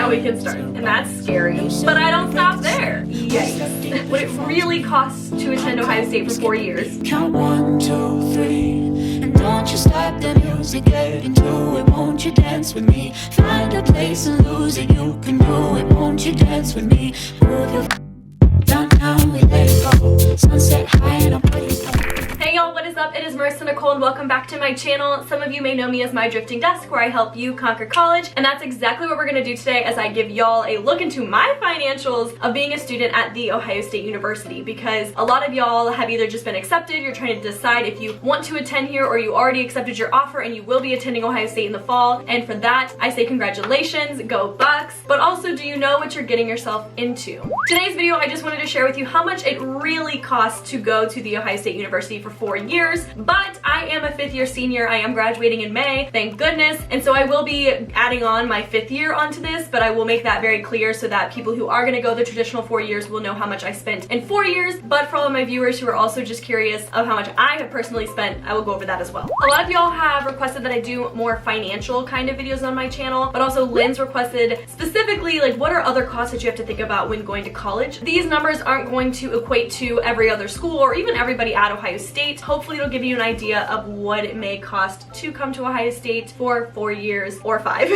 now we can start. And that's scary, but I don't stop there. Yikes. What it really costs to attend Ohio State for 4 years. Count 1, 2, 3, and don't you stop the music, get into it, won't you dance with me? Find a place and lose it, you can do it, won't you dance with me? Move your down now, we let it go, sunset high and I'm ready to go. Hey y'all, what is up? It is Marissa Nicole and welcome back to my channel. Some of you may know me as My Drifting Desk, where I help you conquer college, and that's exactly what we're gonna do today as I give y'all a look into my financials of being a student at The Ohio State University, because a lot of y'all have either just been accepted, you're trying to decide if you want to attend here, or you already accepted your offer and you will be attending Ohio State in the fall, and for that, I say congratulations, go Bucks, but also do you know what you're getting yourself into? Today's video, I just wanted to share with you how much it really costs to go to The Ohio State University for 4 years, but I am a 5th year senior. I am graduating in May, thank goodness, and so I will be adding on my 5th year onto this, but I will make that very clear so that people who are going to go the traditional 4 years will know how much I spent in 4 years, but for all of my viewers who are also just curious of how much I have personally spent, I will go over that as well. A lot of y'all have requested that I do more financial kind of videos on my channel, but also Lynn's requested specifically, like, what are other costs that you have to think about when going to college? These numbers aren't going to equate to every other school or even everybody at Ohio State. Hopefully it'll give you an idea of what it may cost to come to Ohio State for 4 years or 5.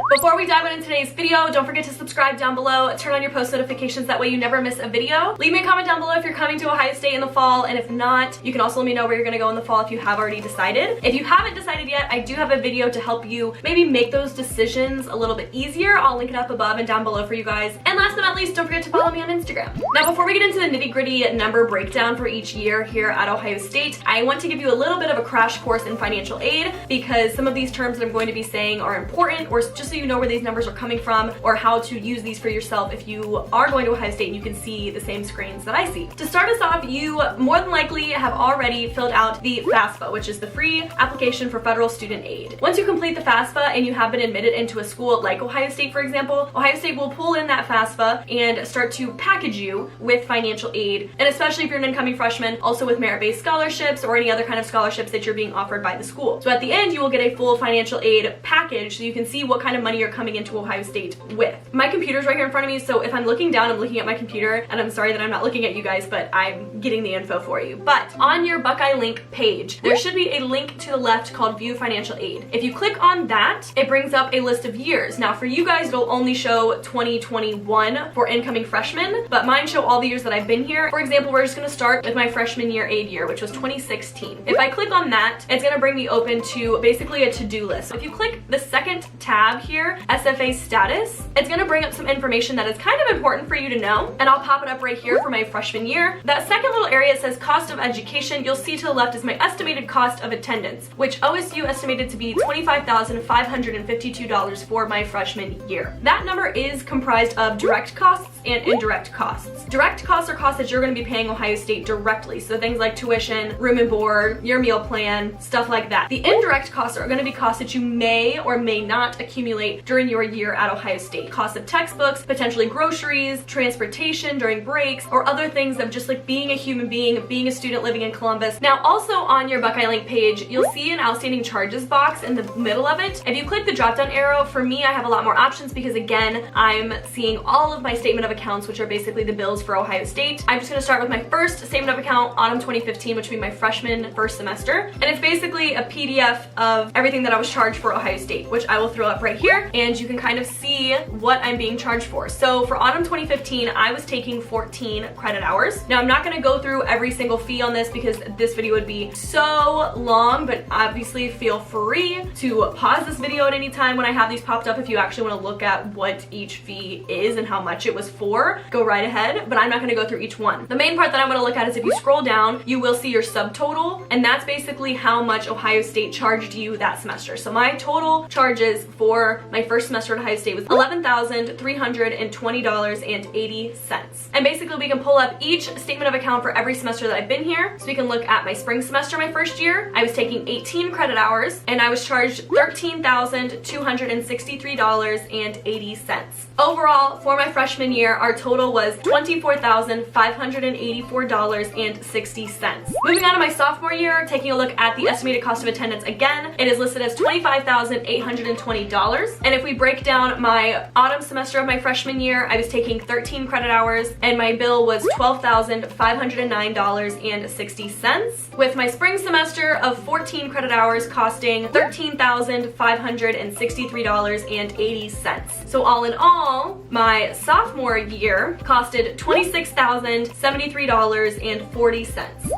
Before we dive into today's video, don't forget to subscribe down below, turn on your post notifications, that way you never miss a video. Leave me a comment down below if you're coming to Ohio State in the fall, and if not, you can also let me know where you're gonna go in the fall if you have already decided. If you haven't decided yet, I do have a video to help you maybe make those decisions a little bit easier. I'll link it up above and down below for you guys. And last but not least, don't forget to follow me on Instagram. Now, before we get into the nitty-gritty number breakdown for each year here at Ohio State, I want to give you a little bit of a crash course in financial aid, because some of these terms that I'm going to be saying are important, or just so you know where these numbers are coming from or how to use these for yourself if you are going to Ohio State and you can see the same screens that I see. To start us off, you more than likely have already filled out the FAFSA, which is the free application for federal student aid. Once you complete the FAFSA and you have been admitted into a school like Ohio State, for example, Ohio State will pull in that FAFSA and start to package you with financial aid, and especially if you're an incoming freshman, also with merit-based scholarships or any other kind of scholarships that you're being offered by the school. So at the end, you will get a full financial aid package so you can see what kind of money you're coming into Ohio State with. My computer's right here in front of me, so if I'm looking down, I'm looking at my computer, and I'm sorry that I'm not looking at you guys, but I'm getting the info for you. But on your Buckeye Link page, there should be a link to the left called View Financial Aid. If you click on that, it brings up a list of years. Now for you guys, it'll only show 2021 for incoming freshmen, but mine show all the years that I've been here. For example, we're just gonna start with my freshman year aid year, which was 2016. If I click on that, it's gonna bring me open to basically a to-do list. If you click the second tab here, SFA status, it's gonna bring up some information that is kind of important for you to know, and I'll pop it up right here for my freshman year. That second little area says cost of education. You'll see to the left is my estimated cost of attendance, which OSU estimated to be $25,552 for my freshman year. That number is comprised of direct costs and indirect costs. Direct costs are costs that you're going to be paying Ohio State directly, so things like tuition, room and board, your meal plan, stuff like that. The indirect costs are going to be costs that you may or may not accumulate during your year at Ohio State. Costs of textbooks, potentially groceries, transportation during breaks, or other things of just like being a human being, being a student living in Columbus. Now also on your Buckeye Link page, you'll see an outstanding charges box in the middle of it. If you click the drop down arrow, for me I have a lot more options because again, I'm seeing all of my statement of accounts, which are basically the bills for Ohio State. I'm just gonna start with my first statement of account, autumn 2015, which would be my freshman first semester. And it's basically a PDF of everything that I was charged for Ohio State, which I will throw up right here, and you can kind of see what I'm being charged for. So for autumn 2015, I was taking 14 credit hours. Now I'm not gonna go through every single fee on this because this video would be so long, but obviously feel free to pause this video at any time when I have these popped up if you actually wanna look at what each fee is and how much it was for. Go right ahead, but I'm not gonna go through each one. The main part that I'm gonna look at is if you scroll down, you will see your subtotal, and that's basically how much Ohio State charged you that semester. So my total charges for my first semester at Ohio State was $11,320.80. And basically we can pull up each statement of account for every semester that I've been here. So we can look at my spring semester, my first year, I was taking 18 credit hours, and I was charged $13,263.80. Overall, for my freshman year, our total was $24,584.60. Moving on on to my sophomore year, taking a look at the estimated cost of attendance again, it is listed as $25,820. And if we break down my autumn semester of my freshman year, I was taking 13 credit hours and my bill was $12,509.60, with my spring semester of 14 credit hours costing $13,563.80. So all in all, my sophomore year costed $26,073.40.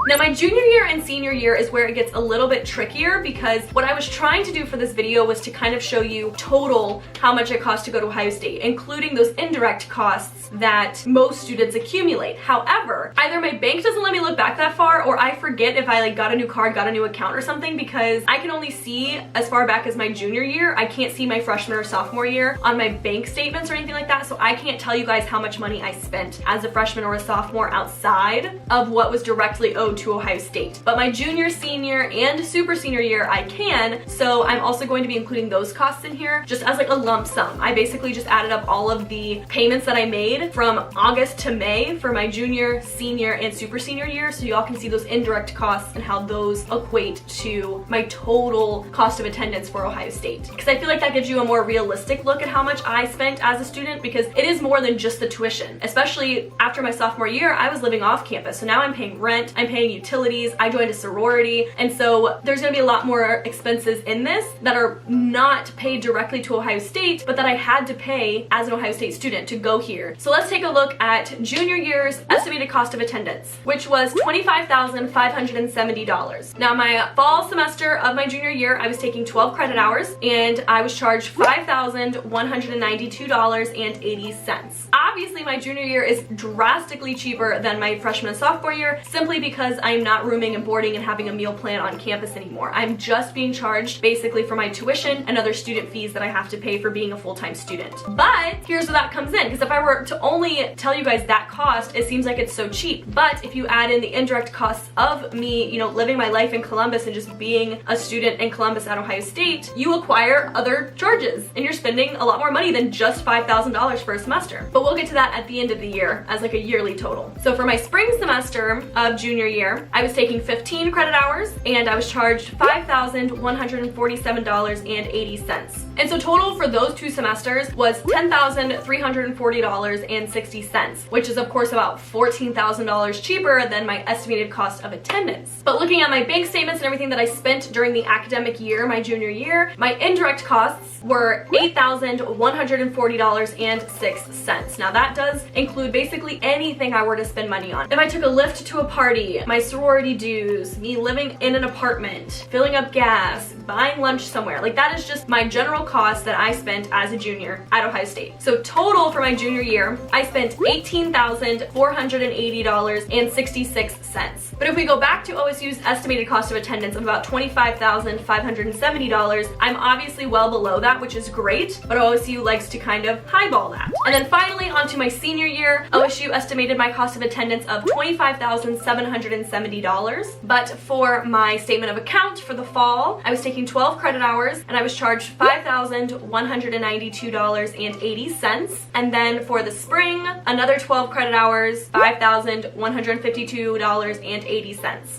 Now my junior year and senior year is where it gets a little bit trickier, because what I was trying to do for this video was to kind of show you total how much it costs to go to Ohio State, including those indirect costs that most students accumulate. However, either my bank doesn't let me look back that far, or I forget if I like got a new card, got a new account or something, because I can only see as far back as my junior year. I can't see my freshman or sophomore year on my bank statements or anything like that, so I can't tell you guys how much money I spent as a freshman or a sophomore outside of what was directly owed to Ohio State. But my junior, senior, and super senior year I can, so I'm also going to be including those costs in here just as like a lump sum. I basically just added up all of the payments that I made from August to May for my junior, senior, and super senior year, so y'all can see those indirect costs and how those equate to my total cost of attendance for Ohio State. Because I feel like that gives you a more realistic look at how much I spent as a student, because it is more than just the tuition. Especially after my sophomore year, I was living off campus, so now I'm paying rent, I'm paying utilities, I joined a sorority, and so there's gonna be a lot more expenses in this that are not paid directly to Ohio State, but that I had to pay as an Ohio State student to go here. So let's take a look at junior year's estimated cost of attendance, which was $25,570. Now my fall semester of my junior year, I was taking 12 credit hours and I was charged $5,192.80. Obviously my junior year is drastically cheaper than my freshman and sophomore year, simply because I'm not rooming and boarding and having a meal plan on campus anymore. I'm just being charged basically for my tuition and other student fees that I have to pay for being a full-time student. But here's where that comes in, because if I were to only tell you guys that cost, it seems like it's so cheap. But if you add in the indirect costs of me, you know, living my life in Columbus and just being a student in Columbus at Ohio State, you acquire other charges and you're spending a lot more money than just $5,000 for a semester. But we'll get to that at the end of the year as like a yearly total. So for my spring semester of junior year, I was taking 15 credit hours and I was charged $5,147.80. And so total for those two semesters was $10,340.60, which is of course about $14,000 cheaper than my estimated cost of attendance. But looking at my bank statements and everything that I spent during the academic year, my junior year, my indirect costs were $8,140.06. Now that does include basically anything I were to spend money on. If I took a Lyft to a party, my sorority dues, me living in an apartment, filling up gas, buying lunch somewhere, like that is just my general cost that I spent as a junior at Ohio State. So total for my junior year, I spent $18,480.66. But if we go back to OSU's estimated cost of attendance of about $25,570, I'm obviously well below that, which is great, but OSU likes to kind of highball that. And then finally, onto my senior year, OSU estimated my cost of attendance of $25,770. But for my statement of account for the fall, I was taking 12 credit hours and I was charged $5,192.80. And then for the spring, another 12 credit hours, $5,152.80.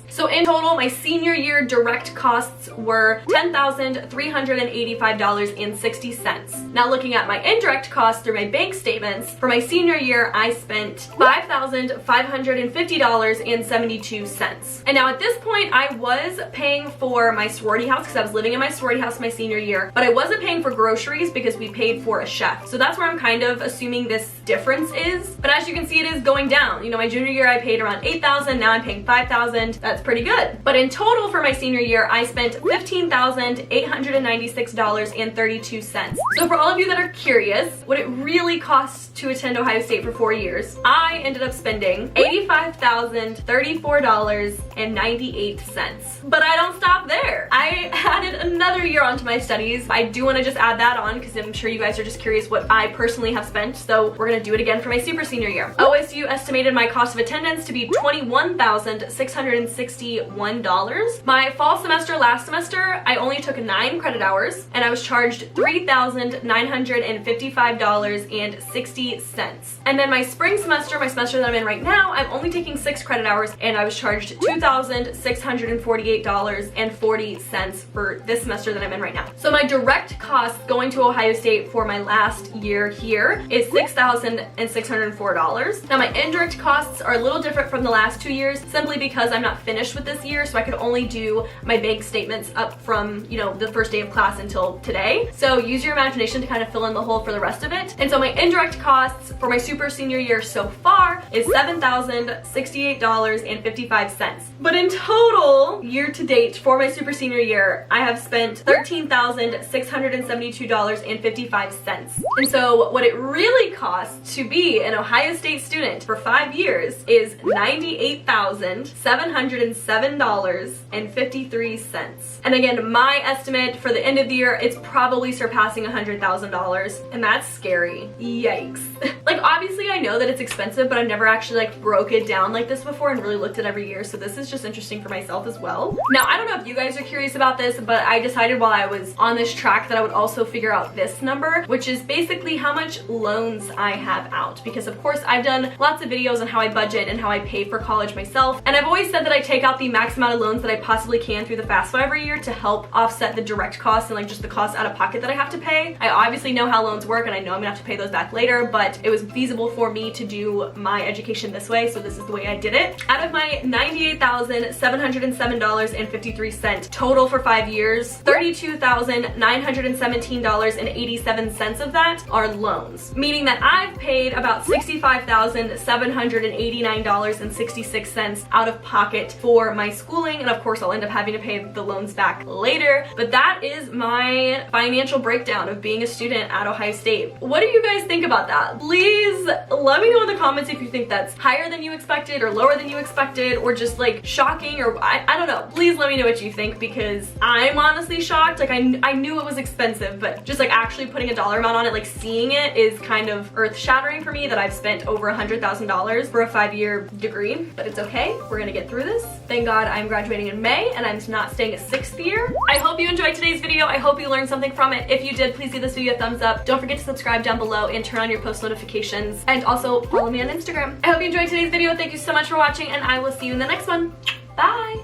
So in total, my senior year direct costs were $10,385.60. Now looking at my indirect costs through my bank statements, for my senior year, I spent $5,550.72. And now at this point, I was paying for my sorority house because I was living in my sorority house my senior year, but I wasn't paying for groceries because we paid for a chef. So that's where I'm kind of assuming this difference is. But as you can see, it is going down. You know, my junior year, I paid around $8,000. Now I'm paying $5,000. That's pretty good. But in total for my senior year, I spent $15,896.32. So for all of you that are curious what it really costs to attend Ohio State for 4 years, I ended up spending $85,034.98. But I don't stop there. I added another year onto my studies. I do want to just add that on because I'm sure you guys are just curious what I personally have spent, so we're gonna do it again for my super senior year. OSU estimated my cost of attendance to be $21,661. My fall semester last semester, I only took 9 credit hours and I was charged $3,955.60. And then my spring semester, my semester that I'm in right now, I'm only taking 6 credit hours and I was charged $2,648.40 for this semester that I'm in right now. So my direct cost going to Ohio State for my last year here is $6,604. Now my indirect costs are a little different from the last 2 years simply because I'm not finished with this year, so I could only do my bank statements up from, you know, the first day of class until today. So use your imagination to kind of fill in the hole for the rest of it. And so my indirect costs for my super senior year so far is $7,068.55. But in total, year to date for my super senior year, I have spent $13,672.55. And so what it really costs to be an Ohio State student for 5 years is $98,707.53. And again, my estimate for the end of the year, it's probably surpassing $100,000, and that's scary. Yikes. Like, obviously I know that it's expensive, but I've never actually like broke it down like this before and really looked at every year, so this is just interesting for myself as well. Now, I don't know if you guys are curious about this, but I decided while I was on this track that I would also figure out this number, which is basically how much loans I have out, because of course I've done lots of videos on how I budget and how I pay for college myself, and I've always said that I take out the max amount of loans that I possibly can through the FAFSA every year to help offset the direct costs and like just the costs out of pocket that I have to pay. I obviously know how loans work and I know I'm gonna have to pay those back later, but it was feasible for me to do my education this way, so this is the way I did it. Out of my $98,707.53 total for 5 years, $32,917.87 of that are loans, meaning that I've paid about $65,789.66 out of pocket for my schooling, and of course I'll end up having to pay the loans back later. But that is my financial breakdown of being a student at Ohio State. What do you guys think about that? Please let me know in the comments if you think that's higher than you expected or lower than you expected or just like shocking, or I don't know. Please let me know what you think, because I'm honestly shocked. Like I knew it was expensive, but just like actually putting a dollar amount on it, like seeing it is kind of earth-shattering for me that I've spent over $100,000 for a 5-year degree. But it's okay, we're gonna get through this. Thank God I'm graduating in May and I'm not staying a 6th year. I hope you enjoyed today's video. I hope you learned something from it. If you did, please give this video a thumbs up. Don't forget to subscribe down below and turn on your post notifications, and also follow me on Instagram. I hope you enjoyed today's video. Thank you so much for watching, and I will see you in the next one. Bye!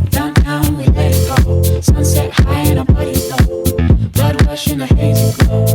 Downtown we let it go. Sunset high and our bodies low. Blood rush in the hazy glow.